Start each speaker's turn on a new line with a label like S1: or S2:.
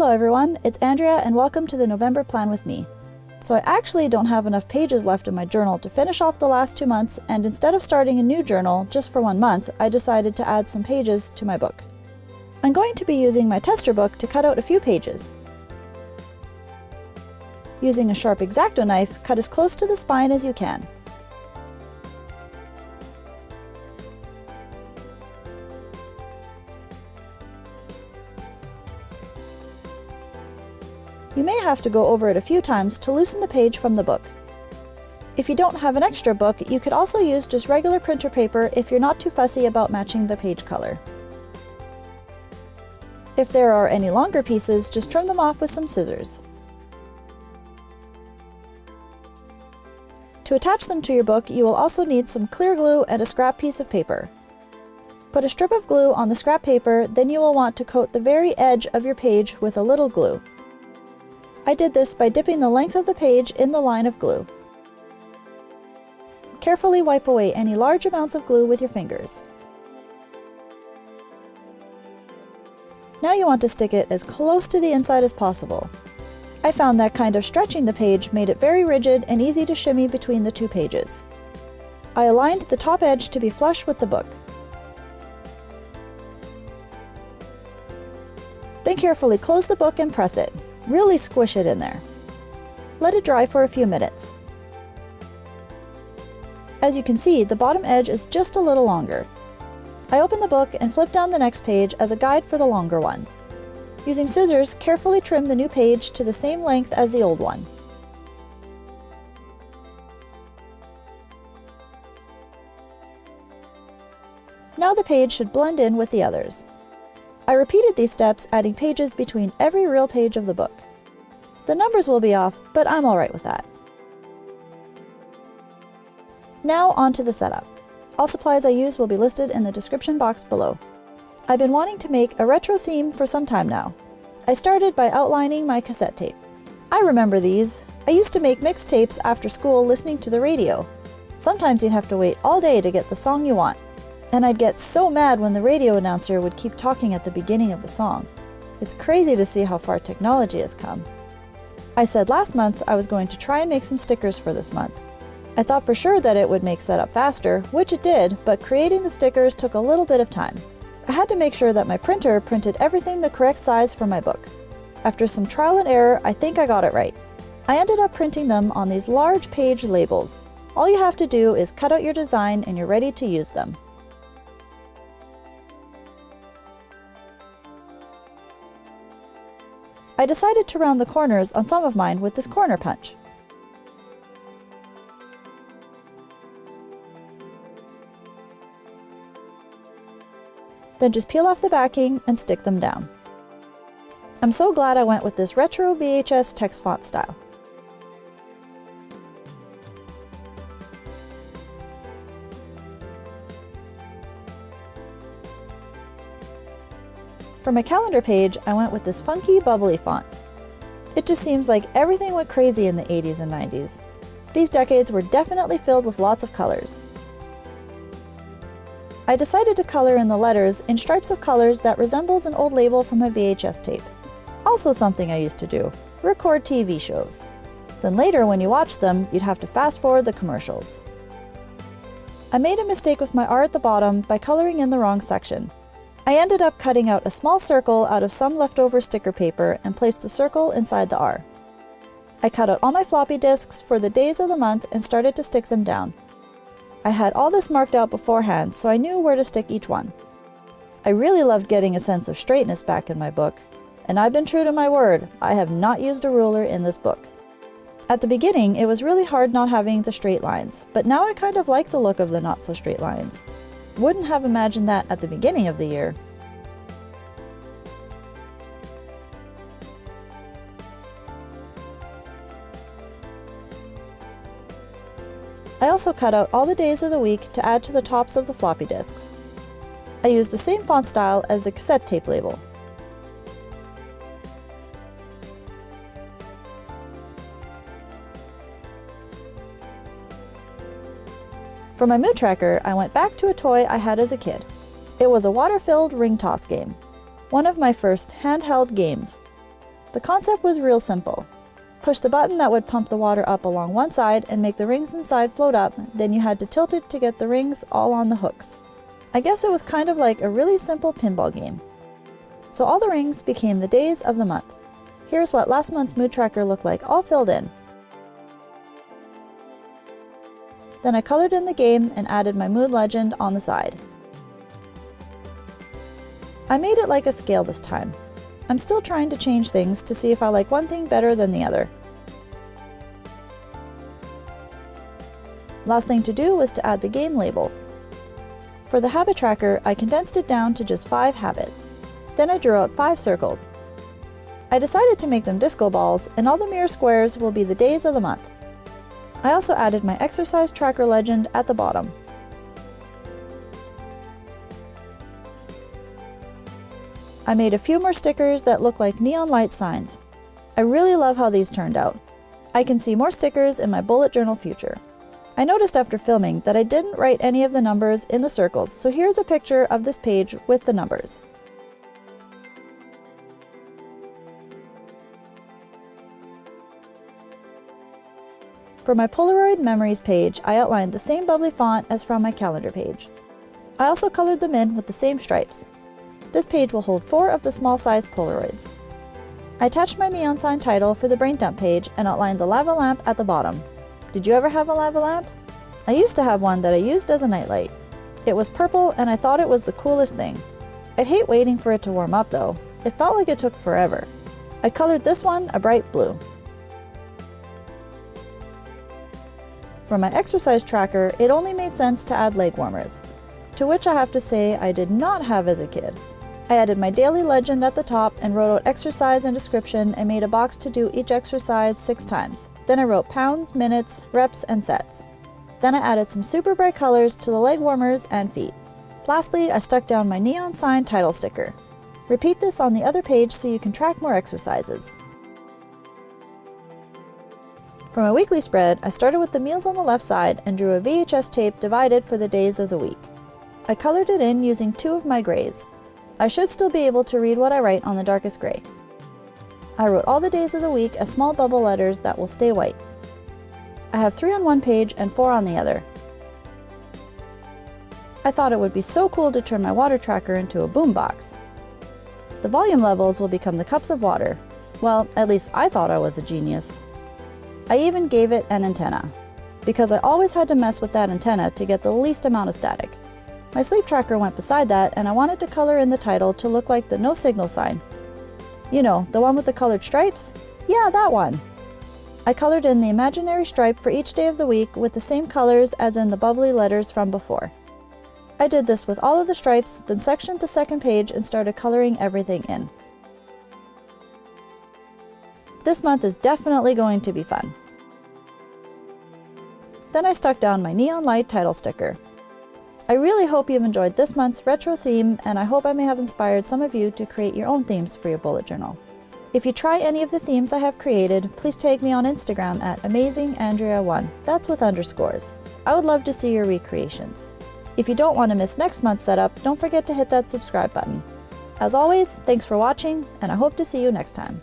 S1: Hello everyone, it's Andrea and welcome to the November plan with me. So I actually don't have enough pages left in my journal to finish off the last 2 months, and instead of starting a new journal just for 1 month, I decided to add some pages to my book. I'm going to be using my tester book to cut out a few pages. Using a sharp Exacto knife, cut as close to the spine as you can. You may have to go over it a few times to loosen the page from the book. If you don't have an extra book, you could also use just regular printer paper if you're not too fussy about matching the page color. If there are any longer pieces, just trim them off with some scissors. To attach them to your book, you will also need some clear glue and a scrap piece of paper. Put a strip of glue on the scrap paper, then you will want to coat the very edge of your page with a little glue. I did this by dipping the length of the page in the line of glue. Carefully wipe away any large amounts of glue with your fingers. Now you want to stick it as close to the inside as possible. I found that kind of stretching the page made it very rigid and easy to shimmy between the two pages. I aligned the top edge to be flush with the book. Then carefully close the book and press it. Really squish it in there. Let it dry for a few minutes. As you can see, the bottom edge is just a little longer. I open the book and flip down the next page as a guide for the longer one. Using scissors, carefully trim the new page to the same length as the old one. Now the page should blend in with the others. I repeated these steps, adding pages between every real page of the book. The numbers will be off, but I'm alright with that. Now on to the setup. All supplies I use will be listed in the description box below. I've been wanting to make a retro theme for some time now. I started by outlining my cassette tape. I remember these. I used to make mixtapes after school listening to the radio. Sometimes you'd have to wait all day to get the song you want. And I'd get so mad when the radio announcer would keep talking at the beginning of the song. It's crazy to see how far technology has come. I said last month I was going to try and make some stickers for this month. I thought for sure that it would make setup faster, which it did, but creating the stickers took a little bit of time. I had to make sure that my printer printed everything the correct size for my book. After some trial and error, I think I got it right. I ended up printing them on these large page labels. All you have to do is cut out your design and you're ready to use them. I decided to round the corners on some of mine with this corner punch. Then just peel off the backing and stick them down. I'm so glad I went with this retro VHS text font style. For my calendar page, I went with this funky, bubbly font. It just seems like everything went crazy in the 80s and 90s. These decades were definitely filled with lots of colors. I decided to color in the letters in stripes of colors that resembles an old label from a VHS tape. Also something I used to do, record TV shows. Then later when you watch them, you'd have to fast forward the commercials. I made a mistake with my R at the bottom by coloring in the wrong section. I ended up cutting out a small circle out of some leftover sticker paper and placed the circle inside the R. I cut out all my floppy disks for the days of the month and started to stick them down. I had all this marked out beforehand, so I knew where to stick each one. I really loved getting a sense of straightness back in my book, and I've been true to my word, I have not used a ruler in this book. At the beginning, it was really hard not having the straight lines, but now I kind of like the look of the not so straight lines. Wouldn't have imagined that at the beginning of the year. I also cut out all the days of the week to add to the tops of the floppy disks. I used the same font style as the cassette tape label. For my mood tracker, I went back to a toy I had as a kid. It was a water-filled ring toss game, one of my first handheld games. The concept was real simple. Push the button that would pump the water up along one side and make the rings inside float up, then you had to tilt it to get the rings all on the hooks. I guess it was kind of like a really simple pinball game. So all the rings became the days of the month. Here's what last month's mood tracker looked like all filled in. Then I colored in the game and added my mood legend on the side. I made it like a scale this time. I'm still trying to change things to see if I like one thing better than the other. Last thing to do was to add the game label. For the habit tracker, I condensed it down to just 5 habits. Then I drew out 5 circles. I decided to make them disco balls, and all the mirror squares will be the days of the month. I also added my exercise tracker legend at the bottom. I made a few more stickers that look like neon light signs. I really love how these turned out. I can see more stickers in my bullet journal future. I noticed after filming that I didn't write any of the numbers in the circles, so here's a picture of this page with the numbers. For my Polaroid Memories page, I outlined the same bubbly font as from my calendar page. I also colored them in with the same stripes. This page will hold 4 of the small-sized Polaroids. I attached my neon sign title for the brain dump page and outlined the lava lamp at the bottom. Did you ever have a lava lamp? I used to have one that I used as a nightlight. It was purple and I thought it was the coolest thing. I'd hate waiting for it to warm up though. It felt like it took forever. I colored this one a bright blue. For my exercise tracker, it only made sense to add leg warmers, to which I have to say I did not have as a kid. I added my daily legend at the top and wrote out exercise and description and made a box to do each exercise 6 times. Then I wrote pounds, minutes, reps, and sets. Then I added some super bright colors to the leg warmers and feet. Lastly, I stuck down my neon sign title sticker. Repeat this on the other page so you can track more exercises. For my weekly spread, I started with the meals on the left side and drew a VHS tape divided for the days of the week. I colored it in using 2 of my grays. I should still be able to read what I write on the darkest gray. I wrote all the days of the week as small bubble letters that will stay white. I have 3 on one page and 4 on the other. I thought it would be so cool to turn my water tracker into a boombox. The volume levels will become the cups of water. Well, at least I thought I was a genius. I even gave it an antenna, because I always had to mess with that antenna to get the least amount of static. My sleep tracker went beside that, and I wanted to color in the title to look like the no signal sign. You know, the one with the colored stripes? Yeah, that one! I colored in the imaginary stripe for each day of the week with the same colors as in the bubbly letters from before. I did this with all of the stripes, then sectioned the second page and started coloring everything in. This month is definitely going to be fun. Then I stuck down my neon light title sticker. I really hope you've enjoyed this month's retro theme, and I hope I may have inspired some of you to create your own themes for your bullet journal. If you try any of the themes I have created, please tag me on Instagram at Amazing-Andrea1. That's with underscores. I would love to see your recreations. If you don't want to miss next month's setup, don't forget to hit that subscribe button. As always, thanks for watching, and I hope to see you next time.